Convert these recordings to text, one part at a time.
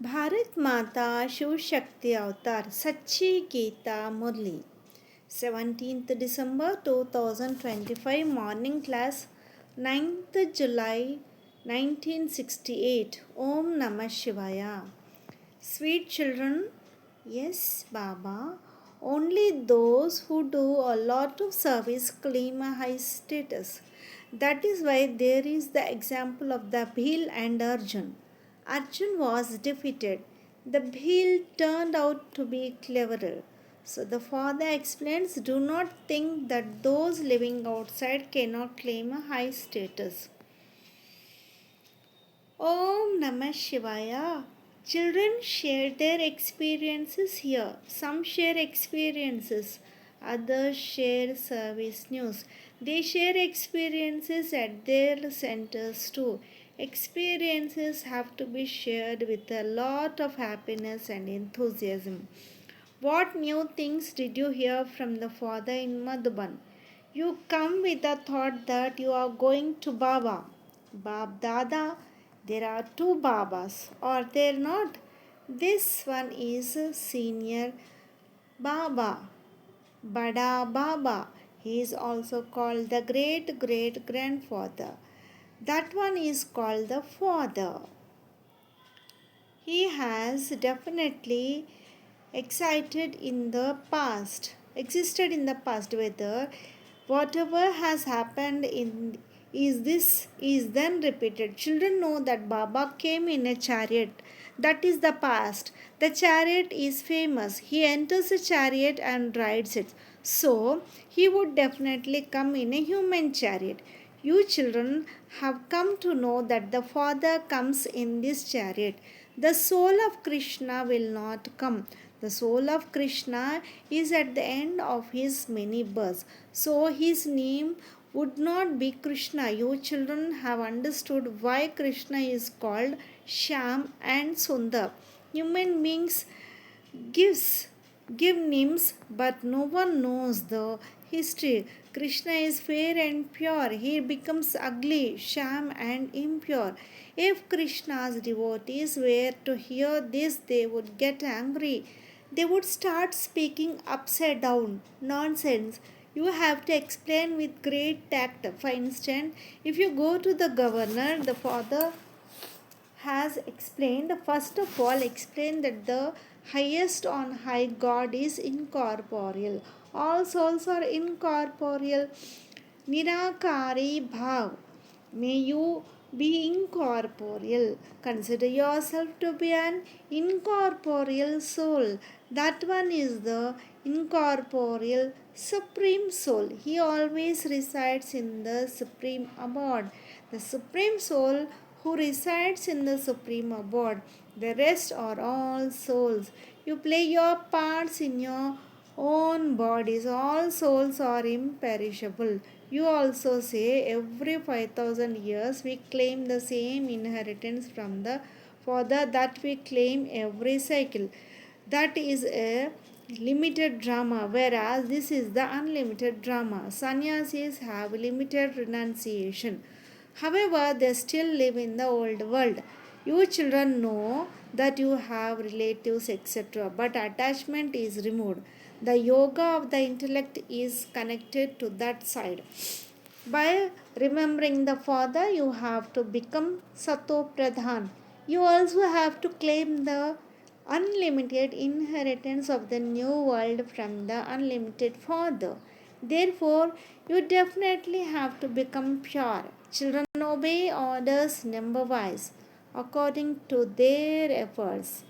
Bharat Mata Shiv Shakti Avatar Sachchi Geeta Murli 17th December 2025 Morning Class 9th July 1968 Om Namah Shivaya. Sweet children, yes, Baba, only those who do a lot of service claim a high status. That is why there is the example of the Bhil and Arjun. Arjun was defeated. The Bhil turned out to be cleverer. So the father explains, do not think that those living outside cannot claim a high status. Om Namah Shivaya. Children share their experiences here. Some share experiences, others share service news. They share experiences at their centers too. Experiences have to be shared with a lot of happiness and enthusiasm. What new things did you hear from the father in Madhuban? You come with the thought that you are going to Baba. Bab Dada, there are two Babas, or there not? This one is senior Baba, Bada Baba. He is also called the great great grandfather. That one is called the father. He has definitely existed in the past, whether whatever has happened in is then repeated. Children know that Baba came in a chariot. That is the past. The chariot is famous. He enters a chariot and rides it. So he would definitely come in a human chariot. You children have come to know that the Father comes in this chariot. The soul of Krishna will not come. The soul of Krishna is at the end of his many births. So his name would not be Krishna. You children have understood why Krishna is called Sham and Sundar. Human beings gives give names, but no one knows the history. Krishna is fair and pure. He becomes ugly, sham, and impure. If Krishna's devotees were to hear this, they would get angry. They would start speaking upside down nonsense. You have to explain with great tact. For instance, if you go to the governor, the father has explained, first of all, explained that the highest on high God is incorporeal. All souls are incorporeal. Nirakari Bhav. May you be incorporeal. Consider yourself to be an incorporeal soul. That one is the incorporeal supreme soul. He always resides in the supreme abode. The supreme soul who resides in the supreme abode. The rest are all souls. You play your parts in your own bodies. All souls are imperishable. You also say every 5,000 years we claim the same inheritance from the Father that we claim every cycle. That is a limited drama, whereas this is the unlimited drama. Sannyasis have limited renunciation. However, they still live in the old world. You children know that you have relatives, etc., but attachment is removed. The yoga of the intellect is connected to that side. By remembering the Father, you have to become Sato Pradhan. You also have to claim the unlimited inheritance of the new world from the unlimited Father. Therefore, you definitely have to become pure. Children obey orders number wise according to their efforts.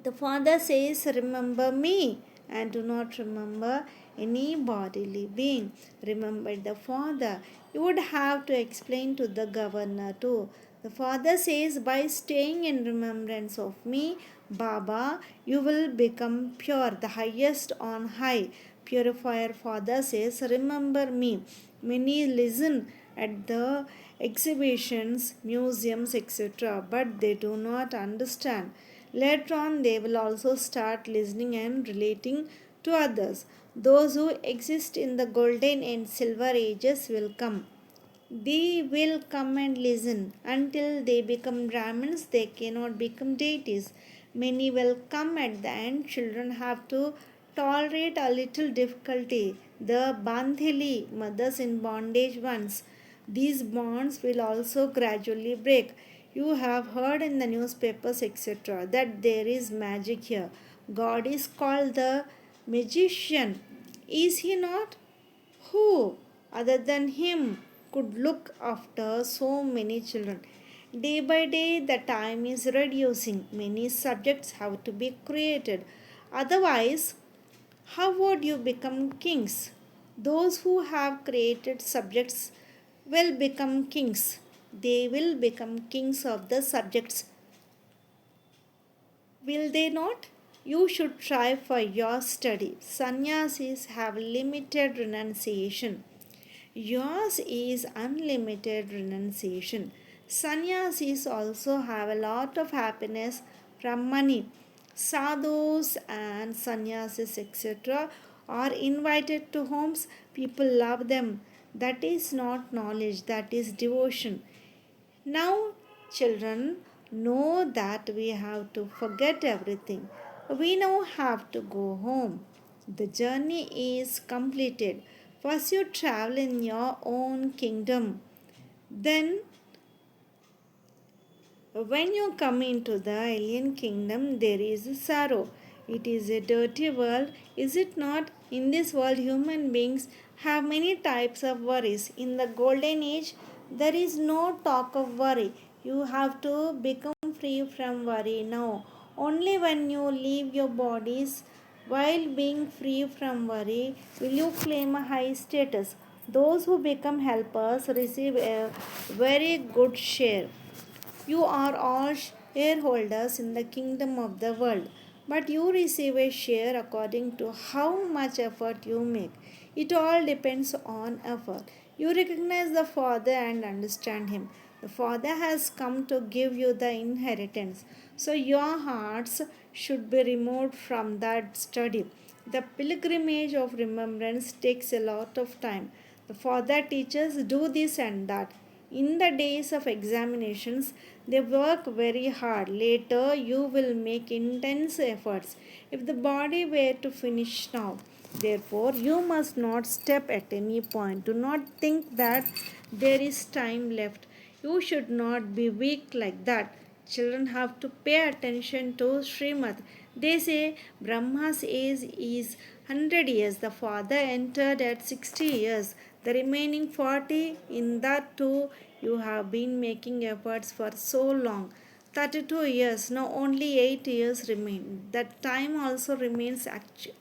The Father says, remember me and do not remember any bodily being. Remember the Father. You would have to explain to the governor too. The Father says, by staying in remembrance of me, Baba, you will become pure, the highest on high. Purifier Father says, remember me. Many listen at the exhibitions, museums, etc., but they do not understand. Later on, they will also start listening and relating to others. Those who exist in the golden and silver ages will come. They will come and listen. Until they become Brahmins, they cannot become deities. Many will come at the end. Children have to tolerate a little difficulty. The Bandhili, mothers in bondage ones, these bonds will also gradually break. You have heard in the newspapers, etc., that there is magic here. God is called the magician. Is he not? Who, other than him, could look after so many children? Day by day, the time is reducing. Many subjects have to be created. Otherwise, how would you become kings? Those who have created subjects will become kings. They will become kings of the subjects, will they not? You should try for your study. Sannyasis have limited renunciation. Yours is unlimited renunciation. Sannyasis also have a lot of happiness from money. Sadhus and sannyasis, etc., are invited to homes. People love them. That is not knowledge, that is devotion. Now, children, know that we have to forget everything. We now have to go home. The journey is completed. First, you travel in your own kingdom. Then, when you come into the alien kingdom, there is sorrow. It is a dirty world, is it not? In this world, human beings have many types of worries. In the golden age, there is no talk of worry. You have to become free from worry now. Only when you leave your bodies while being free from worry will you claim a high status. Those who become helpers receive a very good share. You are all shareholders in the kingdom of the world, but you receive a share according to how much effort you make. It all depends on effort. You recognize the Father and understand Him. The Father has come to give you the inheritance, so your hearts should be removed from that study. The pilgrimage of remembrance takes a lot of time. The Father teaches do this and that. In the days of examinations, they work very hard. Later, you will make intense efforts. If the body were to finish now, therefore, you must not step at any point. Do not think that there is time left. You should not be weak like that. Children have to pay attention to Srimad. They say Brahma's age is 100 years. The father entered at 60 years. The remaining 40, in that too, you have been making efforts for so long. 32 years, now only 8 years remain. That time also remains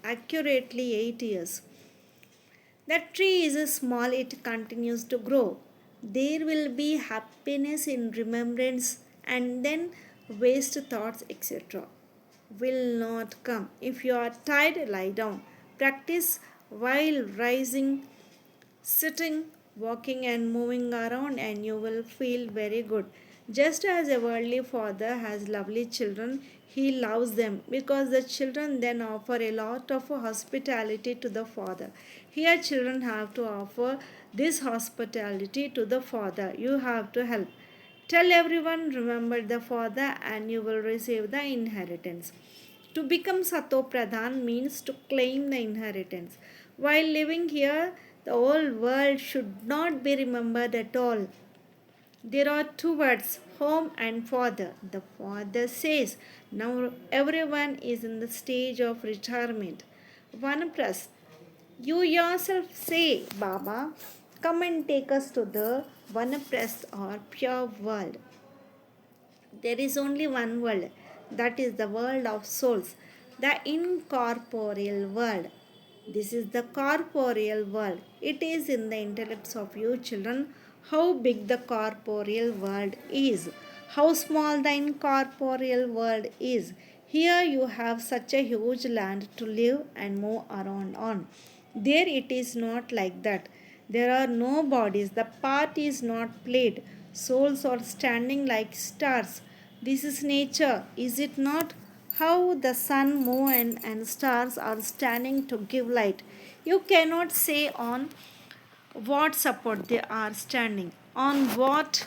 accurately 8 years. That tree is small, it continues to grow. There will be happiness in remembrance, and then waste thoughts, etc., will not come. If you are tired, lie down. Practice while rising, sitting, walking, and moving around, and you will feel very good. Just as a worldly father has lovely children, he loves them because the children then offer a lot of hospitality to the father. Here, children have to offer this hospitality to the father. You have to help. Tell everyone, remember the father, and you will receive the inheritance. To become Sato Pradhan means to claim the inheritance. While living here, the whole world should not be remembered at all. There are two words, home and father. The father says, now everyone is in the stage of retirement. Vanaprasth. You yourself say, Baba, come and take us to the Vanaprasth or pure world. There is only one world, that is the world of souls, the incorporeal world. This is the corporeal world. It is in the intellects of you children how big the corporeal world is, how small the incorporeal world is. Here you have such a huge land to live and move around on. There it is not like that. There are no bodies. The part is not played. Souls are standing like stars. This is nature, is it not? How the sun, moon, and stars are standing to give light. You cannot say on what support they are standing, on what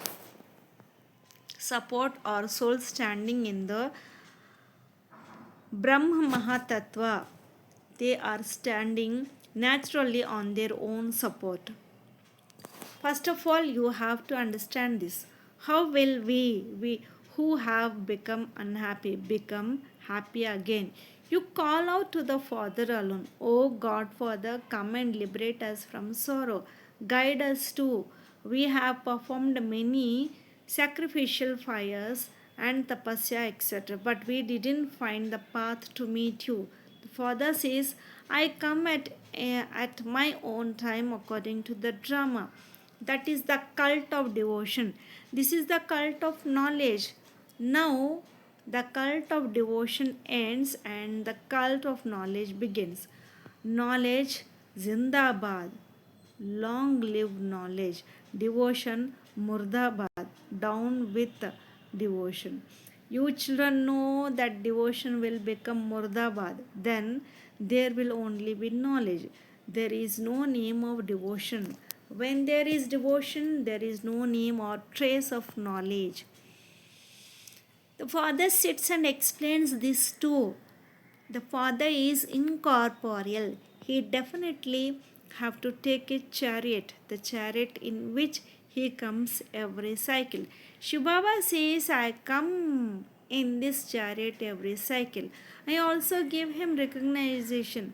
support or soul standing in the Brahma Mahatattva. They are standing naturally on their own support. First of all, you have to understand this. How will we who have become unhappy, become happy again? You call out to the Father alone. Oh God, Father, come and liberate us from sorrow. Guide us too. We have performed many sacrificial fires and tapasya, etc. But we didn't find the path to meet you. The Father says, I come at my own time according to the drama. That is the cult of devotion. This is the cult of knowledge. Now, the cult of devotion ends and the cult of knowledge begins. Knowledge, Zindabad. Long live knowledge. Devotion, Murdabad. Down with devotion. You children know that devotion will become Murdabad. Then there will only be knowledge. There is no name of devotion. When there is devotion, there is no name or trace of knowledge. The Father sits and explains this too. The Father is incorporeal. He definitely have to take a chariot, the chariot in which he comes every cycle. Shubhava says, I come in this chariot every cycle. I also give him recognition.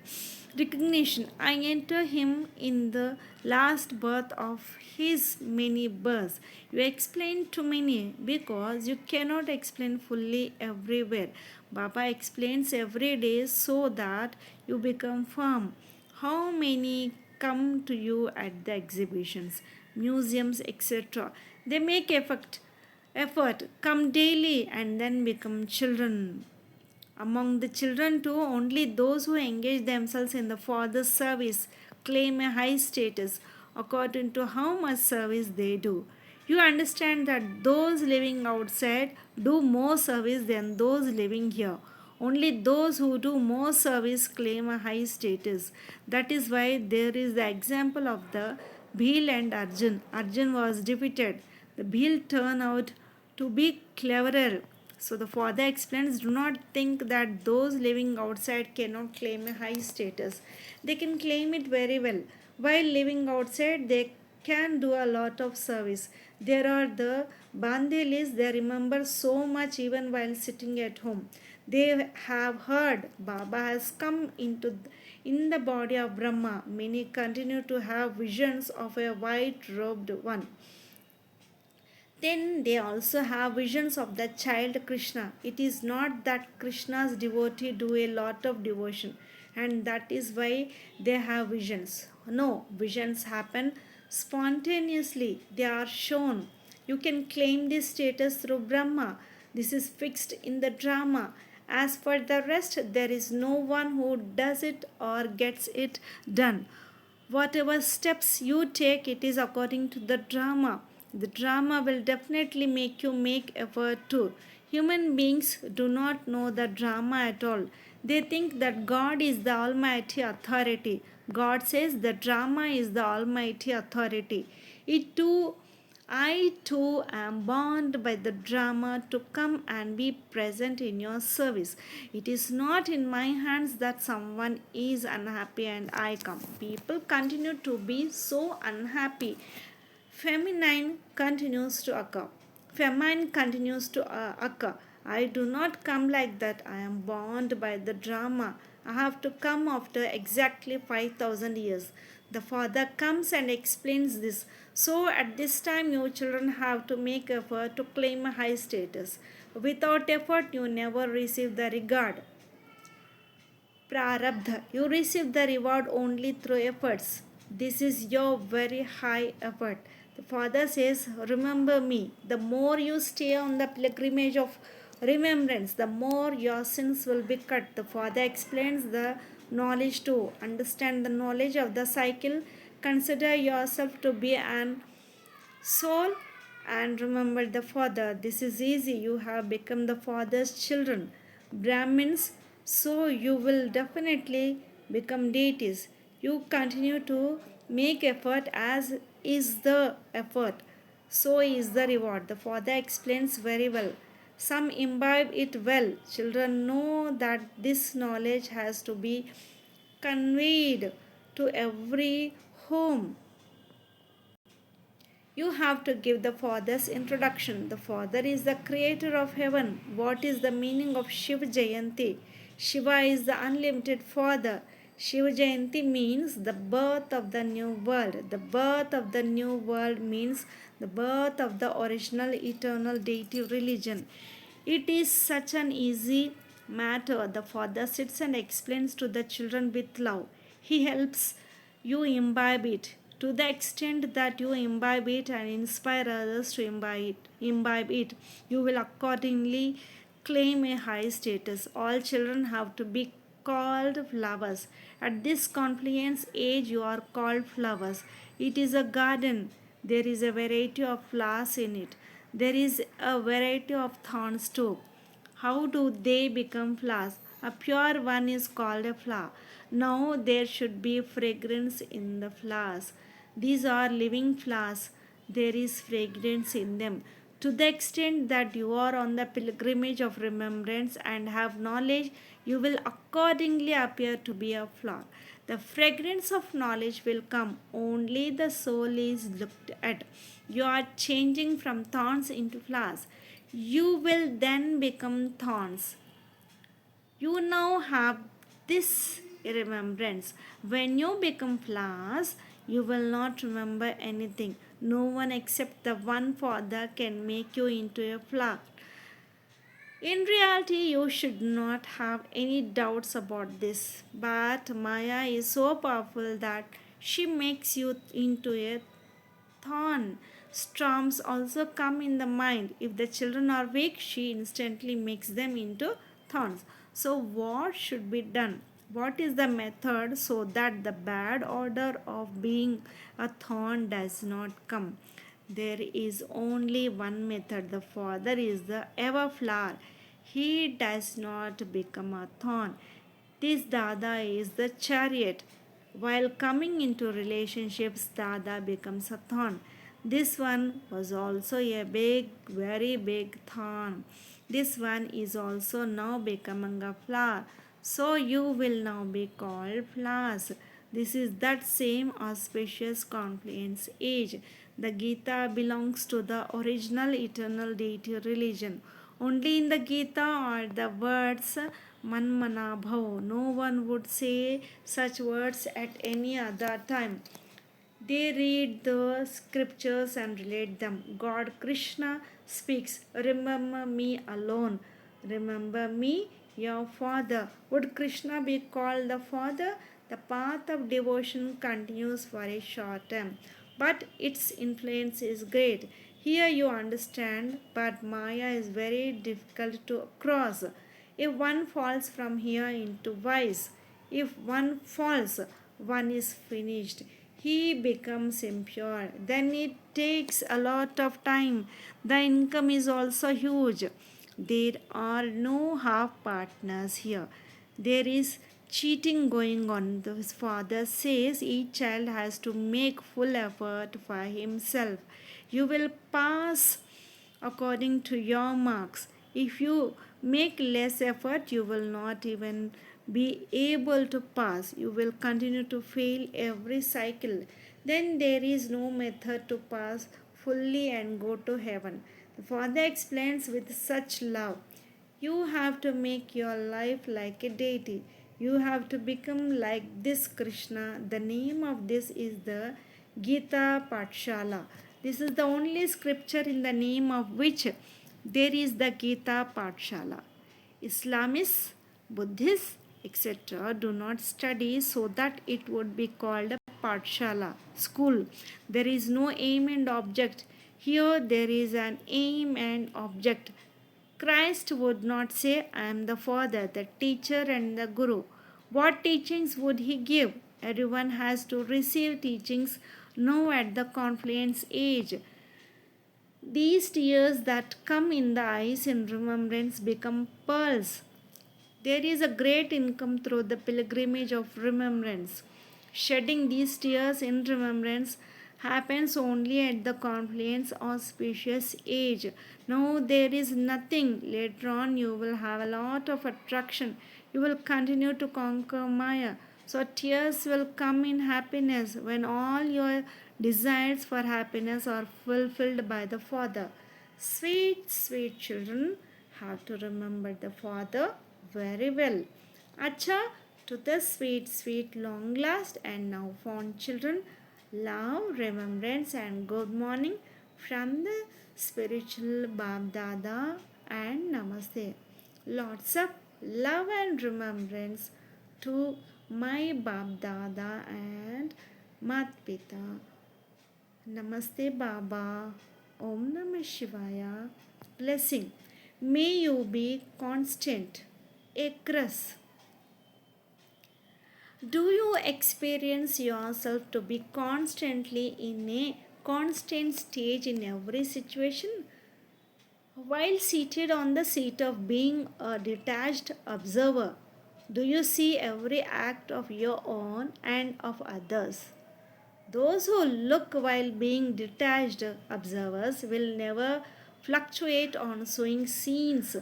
I enter him in the last birth of his many births. You explain too many because you cannot explain fully everywhere. Baba explains every day so that you become firm. How many come to you at the exhibitions, museums, etc.? They make effort, come daily and then become children. Among the children, too, only those who engage themselves in the Father's service claim a high status according to how much service they do. You understand that those living outside do more service than those living here. Only those who do more service claim a high status. That is why there is the example of the Bhil and Arjun. Arjun was defeated. The Bhil turned out to be cleverer. So the Father explains, do not think that those living outside cannot claim a high status. They can claim it very well. While living outside, they can do a lot of service. There are the Bandelis, they remember so much even while sitting at home. They have heard Baba has come in the body of Brahma. Many continue to have visions of a white robed one. Then they also have visions of the child Krishna. It is not that Krishna's devotee do a lot of devotion and that is why they have visions. No, visions happen spontaneously. They are shown. You can claim this status through Brahma. This is fixed in the drama. As for the rest, there is no one who does it or gets it done. Whatever steps you take, it is according to the drama. The drama will definitely make you make effort too. Human beings do not know the drama at all. They think that God is the almighty authority. God says the drama is the almighty authority. It too I too am bound by the drama to come and be present in your service. It is not in my hands that someone is unhappy and I come. People continue to be so unhappy. Feminine continues to occur. Famine continues to occur. I do not come like that. I am bound by the drama. I have to come after exactly 5,000 years. The Father comes and explains this. So at this time, you children have to make effort to claim a high status. Without effort, you never receive the regard. Prarabdha. You receive the reward only through efforts. This is your very high effort. The Father says, remember me. The more you stay on the pilgrimage of remembrance, the more your sins will be cut. The Father explains the knowledge to understand the knowledge of the cycle. Consider yourself to be an soul and remember the Father. This is easy. You have become the Father's children, Brahmins, so you will definitely become deities. You continue to Make effort as is the effort, so is the reward. The father explains very well. Some imbibe it well. Children know that this knowledge has to be conveyed to every home. You have to give the Father's introduction. The Father is the creator of heaven. What is the meaning of Shiv Jayanti? Shiva is the unlimited Father. Shiv Jayanti means the birth of the new world. The birth of the new world means the birth of the original eternal deity religion. It is such an easy matter. The Father sits and explains to the children with love. He helps you imbibe it. To the extent that you imbibe it and inspire others to imbibe it, you will accordingly claim a high status. All children have to be called flowers. At this confluence age, you are called flowers. It is a garden. There is a variety of flowers in it. There is a variety of thorns too. How do they become flowers? A pure one is called a flower. Now there should be fragrance in the flowers. These are living flowers. There is fragrance in them. To the extent that you are on the pilgrimage of remembrance and have knowledge, you will accordingly appear to be a flower. The fragrance of knowledge will come. Only the soul is looked at. You are changing from thorns into flowers. You will then become thorns. You now have this remembrance. When you become flowers, you will not remember anything. No one except the one Father can make you into a flower. In reality, you should not have any doubts about this. But Maya is so powerful that she makes you into a thorn. Storms also come in the mind. If the children are weak, she instantly makes them into thorns. So, what should be done? What is the method so that the bad order of being a thorn does not come? There is only one method. The Father is the ever flower. He does not become a thorn. This Dada is the chariot. While coming into relationships, Dada becomes a thorn. This one was also a big, very big thorn. This one is also now becoming a flower. So you will now be called flowers. This is that same auspicious confluence age. The Gita belongs to the original eternal deity religion. Only in the Gita are the words Manmana Bhav. No one would say such words at any other time. They read the scriptures and relate them. God Krishna speaks, remember me alone. Remember me, your father. Would Krishna be called the father? The path of devotion continues for a short time, but its influence is great. Here you understand, but Maya is very difficult to cross. If one falls from here into vice, if one falls, one is finished. He becomes impure. Then it takes a lot of time. The income is also huge. There are no half partners here. There is cheating going on. The father says each child has to make full effort for himself. You will pass according to your marks. If you make less effort, you will not even be able to pass. You will continue to fail every cycle. Then there is no method to pass fully and go to heaven. The Father explains with such love. You have to make your life like a deity. You have to become like this Krishna. The name of this is the Geeta Patshala. This is the only scripture in the name of which there is the Geeta Patshala. Islamists, Buddhists, etc. do not study so that it would be called a Patshala, school. There is no aim and object. Here there is an aim and object. Christ would not say, I am the Father, the teacher, and the Guru. What teachings would he give? Everyone has to receive teachings now at the confluence age. These tears that come in the eyes in remembrance become pearls. There is a great income through the pilgrimage of remembrance. Shedding these tears in remembrance happens only at the confluence of auspicious age. Now there is nothing. Later on, you will have a lot of attraction. You will continue to conquer Maya. So tears will come in happiness when all your desires for happiness are fulfilled by the Father. Sweet, sweet children have to remember the Father very well. Acha, to the sweet, sweet, long last and now fond children, love, remembrance, and good morning from the spiritual Bab Dada and Namaste. Lots of love and remembrance to my Bab Dada and Mat Pita. Namaste Baba. Om Namah Shivaya. Blessing. May you be constant. Acres. Do you experience yourself to be constantly in a constant stage in every situation? While seated on the seat of being a detached observer, do you see every act of your own and of others? Those who look while being detached observers will never fluctuate on showing scenes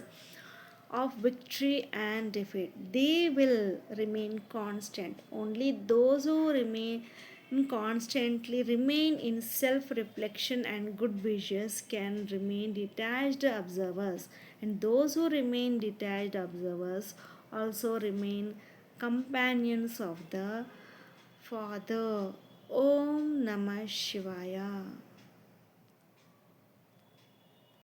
of victory and defeat. They will remain constant. Only those who remain constantly remain in self-reflection and good visions can remain detached observers. And those who remain detached observers also remain companions of the Father. Om Namah Shivaya.